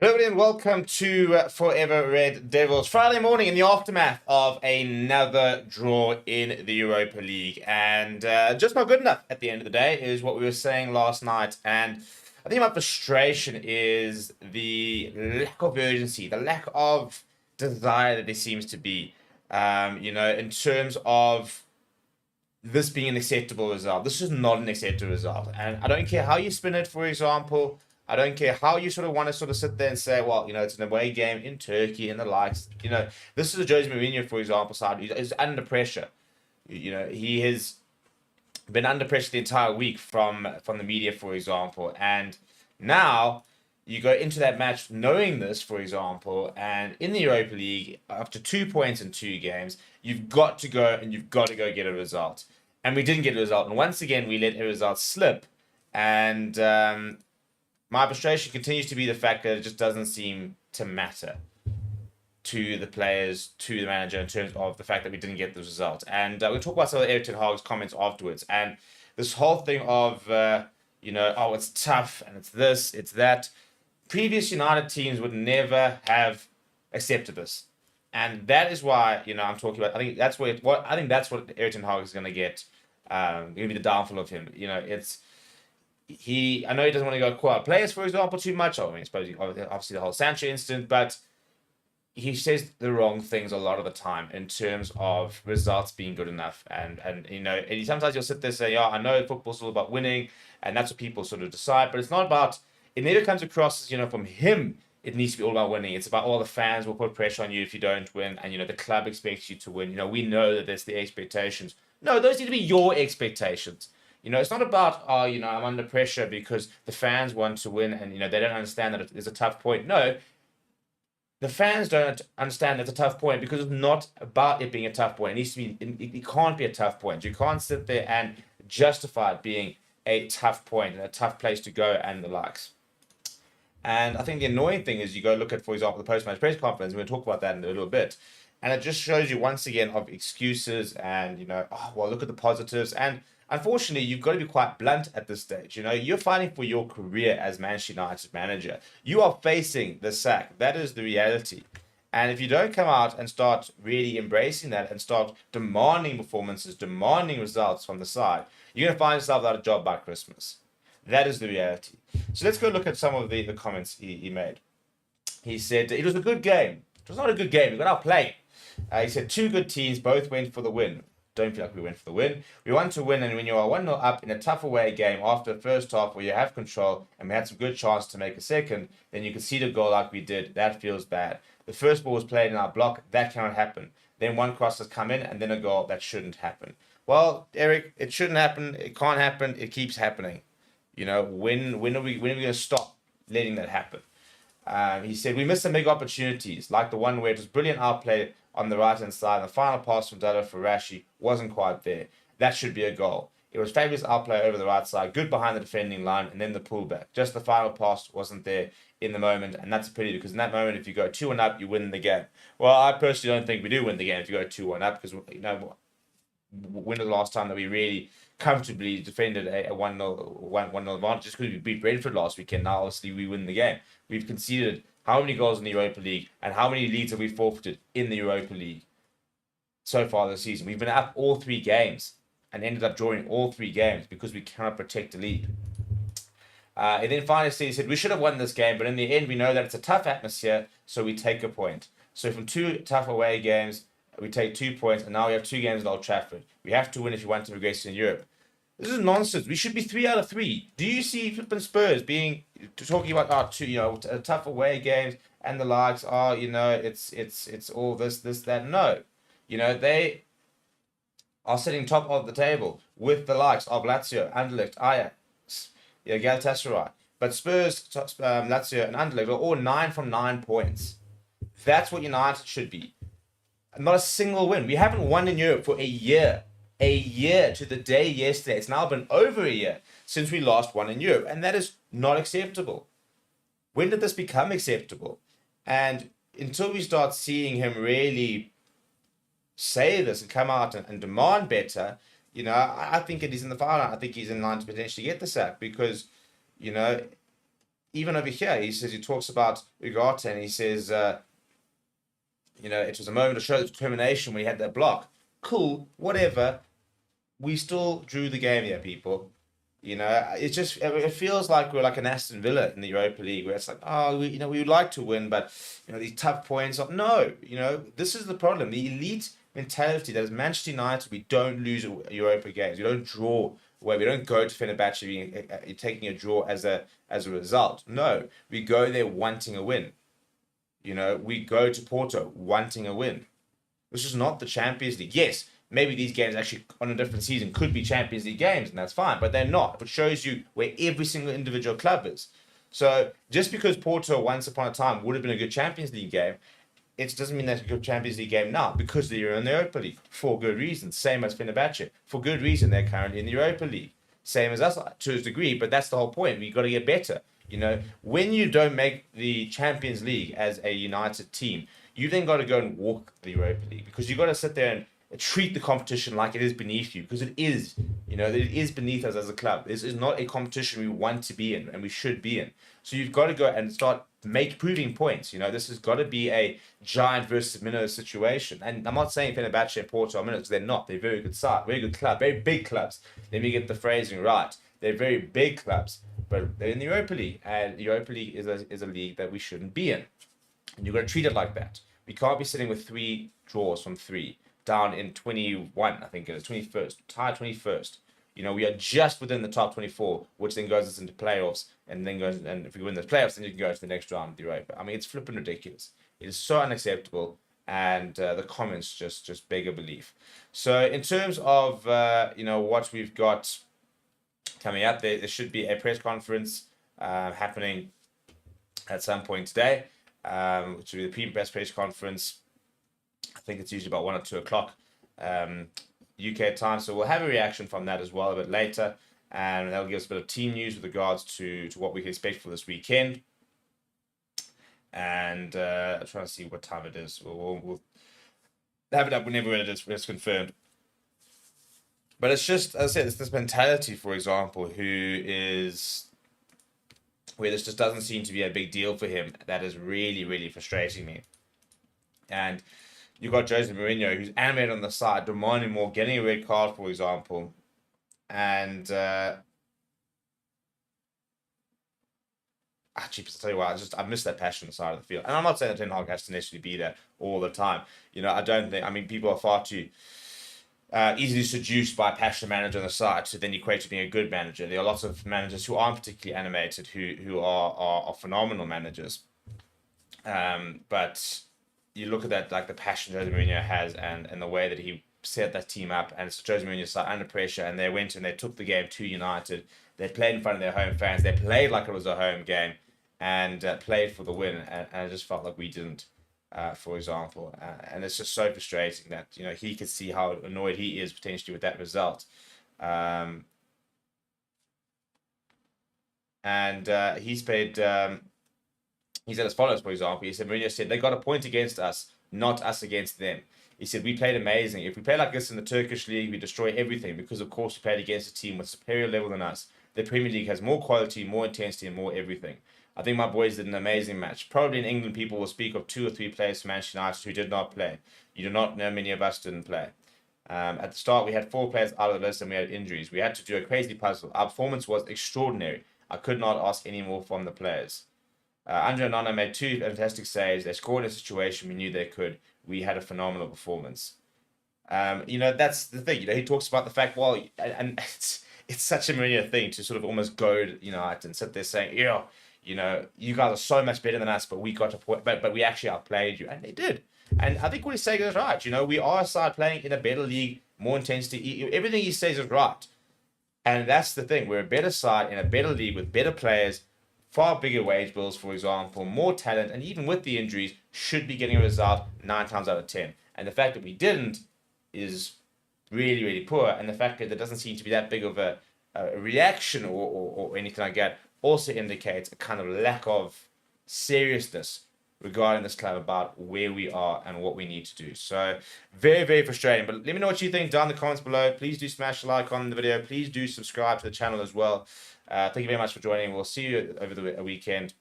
Hello and welcome to Forever Red Devils. Friday morning in the aftermath of another draw in the Europa League. And just not good enough at the end of the day is what we were saying last night. And I think my frustration is the lack of urgency, the lack of desire that there seems to be, in terms of this being an acceptable result. This is not an acceptable result. And I don't care how you spin it, for example. I don't care how you sort of want to sort of sit there and say, well, it's an away game in Turkey and the likes. This is a Jose Mourinho, for example, side. He's under pressure. He has been under pressure the entire week from the media, for example. And now you go into that match knowing this, for example, and in the Europa League, up to 2 points in 2 games, you've got to go and you've got to go get a result. And we didn't get a result. And once again, we let a result slip. And my frustration continues to be the fact that it just doesn't seem to matter to the players, to the manager, in terms of the fact that we didn't get the result. And we'll talk about some of Eric Ten Hag's comments afterwards. And this whole thing of, it's tough and it's this, it's that. Previous United teams would never have accepted this. And that is why, I'm talking about, I think that's what Eric Ten Hag is going to get, going to be the downfall of him. I know he doesn't want to go quiet players, for example, too much. I mean, I suppose obviously the whole Sancho incident, but he says the wrong things a lot of the time in terms of results being good enough. And sometimes you'll sit there and say, yeah, I know football's all about winning, and that's what people sort of decide, but it's not about, it never comes across as, from him, it needs to be all about winning. It's about all the fans will put pressure on you if you don't win, and, the club expects you to win. We know that there's the expectations. No, those need to be your expectations. It's not about, I'm under pressure because the fans want to win and, they don't understand that it's a tough point. No, the fans don't understand it's a tough point because it's not about it being a tough point. It needs to be, it can't be a tough point. You can't sit there and justify it being a tough point and a tough place to go and the likes. And I think the annoying thing is you go look at, for example, the post-match press conference, and we'll talk about that in a little bit. And it just shows you once again of excuses and, look at the positives. And unfortunately, you've got to be quite blunt at this stage. You're fighting for your career as Manchester United manager. You are facing the sack. That is the reality. And if you don't come out and start really embracing that and start demanding performances, demanding results from the side, you're going to find yourself without a job by Christmas. That is the reality. So let's go look at some of the comments he made. He said, it was a good game. It was not a good game. We got outplayed. He said, 2 good teams, both went for the win. Don't feel like we went for the win. We want to win, and when you are 1-0 up in a tough away game after the first half where you have control and we had some good chance to make a second, then you can see the goal like we did. That feels bad. The first ball was played in our block. That cannot happen. Then one cross has come in and then a goal. That shouldn't happen. Well, Eric, it shouldn't happen. It can't happen. It keeps happening. When are we going to stop letting that happen? He said, we missed some big opportunities, like the one where it was brilliant outplay on the right-hand side, and the final pass from Dada for Rashi wasn't quite there. That should be a goal. It was fabulous outplay over the right side, good behind the defending line, and then the pullback. Just the final pass wasn't there in the moment, and that's a pity, because in that moment, if you go 2-1 up, you win the game. Well, I personally don't think we do win the game if you go 2-1 up, because, when was the last time that we really comfortably defended a 1-0 advantage? Just because we beat Brentford last weekend, now obviously we win the game. We've conceded how many goals in the Europa League and how many leads have we forfeited in the Europa League so far this season? We've been up all 3 games and ended up drawing all 3 games because we cannot protect the lead. And then finally he said, we should have won this game, but in the end we know that it's a tough atmosphere, so we take a point. So from 2 tough away games, we take 2 points, and now we have 2 games at Old Trafford. We have to win if you want to progress in Europe. This is nonsense. We should be 3 out of 3. Do you see flipping Spurs talking about tough away games and the likes? It's all this, that. No, they are sitting top of the table with the likes of Lazio, Anderlecht, Ajax, Galatasaray. But Spurs, Lazio, and Anderlecht are all 9 from 9 points. That's what United should be. Not a single win. We haven't won in Europe for a year. A year to the day yesterday. It's now been over a year since we last won in Europe, and that is not acceptable. When did this become acceptable? And until we start seeing him really say this and come out and demand better, I think it is in the final. I think he's in line to potentially get the sack because, even over here, he talks about Ugarte, and he says, it was a moment to show determination when he had that block. Cool, whatever. We still drew the game here, people. It feels like we're like an Aston Villa in the Europa League, where it's like, we would like to win, but these tough points. No, this is the problem. The elite mentality that is Manchester United. We don't lose Europa games. We don't draw away. We don't go to Fenerbahce taking a draw as a result. No, we go there wanting a win. We go to Porto wanting a win. This is not the Champions League. Yes, maybe these games actually on a different season could be Champions League games, and that's fine, but they're not. It shows you where every single individual club is. So just because Porto once upon a time would have been a good Champions League game, it doesn't mean that's a good Champions League game now, because they're in the Europa League for good reason. Same as Fenerbahce. For good reason, they're currently in the Europa League. Same as us to a degree, but that's the whole point. We've got to get better. When you don't make the Champions League as a United team, you then got to go and walk the Europa League, because you've got to sit there and treat the competition like it is beneath you, because it is. It is beneath us as a club. This is not a competition we want to be in and we should be in. So you've got to go and start proving points. This has got to be a giant versus minnow situation. And I'm not saying Fenerbahce and Porto are minnows. They're not. They're very good side, very good club, very big clubs. Let me get the phrasing right. They're very big clubs, but they're in the Europa League, and the Europa League is a league that we shouldn't be in. And you've got to treat it like that. We can't be sitting with 3 draws from 3. Down in 21, I think it is, 21st, tied 21st. We are just within the top 24, which then goes us into playoffs, and if we win the playoffs, then you can go to the next round of the Europa. I mean, it's flipping ridiculous. It is so unacceptable, and the comments just beg a belief. So in terms of, what we've got coming up, there should be a press conference happening at some point today, which will be the pre-press press conference. I think it's usually about 1 or 2 o'clock UK time. So we'll have a reaction from that as well a bit later. And that'll give us a bit of team news with regards to what we can expect for this weekend. And I'm trying to see what time it is. We'll have it up whenever it's confirmed. But it's just, as I said, it's this mentality, for example, where this just doesn't seem to be a big deal for him. That is really, really frustrating me. And you've got Jose Mourinho, who's animated on the side, demanding more, getting a red card, for example. And actually, to tell you what, I miss that passion on the side of the field. And I'm not saying that Ten Hag has to necessarily be there all the time. People are far too easily seduced by a passionate manager on the side to then equate to being a good manager. There are lots of managers who aren't particularly animated, who are phenomenal managers. But you look at that, like the passion Jose Mourinho has, and the way that he set that team up, and it's Jose Mourinho's side under pressure, and they went and they took the game to United. They played in front of their home fans. They played like it was a home game, and played for the win. And I just felt like we didn't, for example. And it's just so frustrating that he could see how annoyed he is potentially with that result. He's paid. He said as follows, for example. He said, Mourinho said, they got a point against us, not us against them. He said, we played amazing. If we play like this in the Turkish league, we destroy everything, because, of course, we played against a team with superior level than us. The Premier League has more quality, more intensity, and more everything. I think my boys did an amazing match. Probably in England, people will speak of 2 or 3 players from Manchester United who did not play. You do not know many of us didn't play. At the start, we had 4 players out of the list, and we had injuries. We had to do a crazy puzzle. Our performance was extraordinary. I could not ask any more from the players. Andre Onana made 2 fantastic saves. They scored in a situation we knew they could. We had a phenomenal performance. That's the thing. He talks about the fact, and it's such a Mourinho thing to sort of almost goad United and sit there saying, you guys are so much better than us, but we got a point, but we actually outplayed you, and they did. And I think what he's saying is right. We are a side playing in a better league, more intensity. Everything he says is right, and that's the thing. We're a better side in a better league with better players. Far bigger wage bills, for example, more talent, and even with the injuries, should be getting a result 9 times out of 10. And the fact that we didn't is really, really poor. And the fact that there doesn't seem to be that big of a reaction or anything like that also indicates a kind of lack of seriousness regarding this club about where we are and what we need to do. So very, very frustrating. But let me know what you think down in the comments below. Please do smash the like on the video. Please do subscribe to the channel as well. Thank you very much for joining. We'll see you over the weekend.